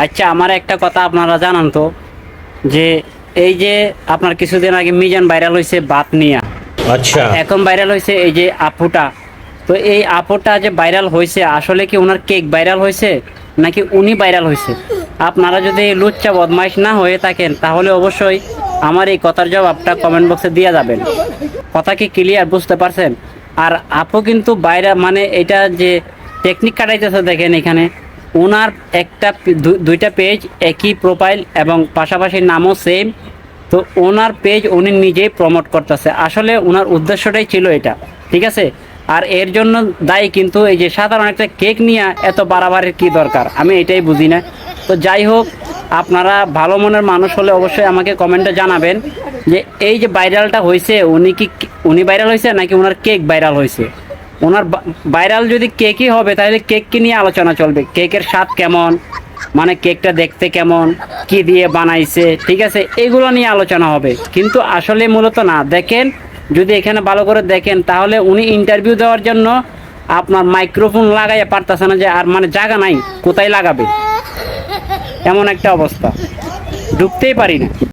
আচ্ছা, আমার একটা কথা আপনারা জানান তো, যে এই যে আপনার কিছুদিন আগে মিজান ভাইরাল হয়েছে বাত নিয়া, अच्छा। এখন ভাইরাল হয়েছে এই যে আপুটা। তো এই আপুটা যে ভাইরাল হয়েছে, আসলে কি ওনার কেক ভাইরাল হয়েছে নাকি উনি ভাইরাল হয়েছে? আপনারা যদি লুচ্চা বদমাইশ না হয়ে থাকেন তাহলে অবশ্যই আমার এই কথার জবাবটা কমেন্ট বক্সে দিয়ে যাবেন। কথা কি ক্লিয়ার, বুঝতে পারছেন? আর আপু কিন্তু বাইরে মানে এটা যে টেকনিক কাটাইতেছে দেখেন, এখানে ওনার একটা দুইটা পেজ একই প্রোফাইল এবং পাশাপাশি নামও সেম। তো ওনার পেজ উনি নিজেই প্রমোট করতেছে, আসলে ওনার উদ্দেশ্যটাই ছিল এটা, ঠিক আছে? আর এর জন্য দায়ী কিন্তু এই যে সাধারণ একটা কেক নিয়ে এত বাড়াবাড়ির কি দরকার, আমি এটাই বুঝি না। তো যাই হোক, আপনারা ভালো মনের মানুষ হলে অবশ্যই আমাকে কমেন্টে জানাবেন যে এই যে ভাইরালটা হয়েছে, উনি ভাইরাল হয়েছে নাকি ওনার কেক ভাইরাল হয়েছে। ওনার ভাইরাল যদি কেকই হবে তাহলে কেককে নিয়ে আলোচনা চলবে, কেকের স্বাদ কেমন, মানে কেকটা দেখতে কেমন, কি দিয়ে বানাইছে, ঠিক আছে, এগুলো নিয়ে আলোচনা হবে। কিন্তু আসলে মূলত না, দেখেন যদি এখানে ভালো করে দেখেন তাহলে উনি ইন্টারভিউ দেওয়ার জন্য আপনার মাইক্রোফোন লাগাইয়া পারতেছে না, যে আর মানে জায়গা নাই কোথায় লাগাবে, এমন একটা অবস্থা, ঢুকতেই পারি না।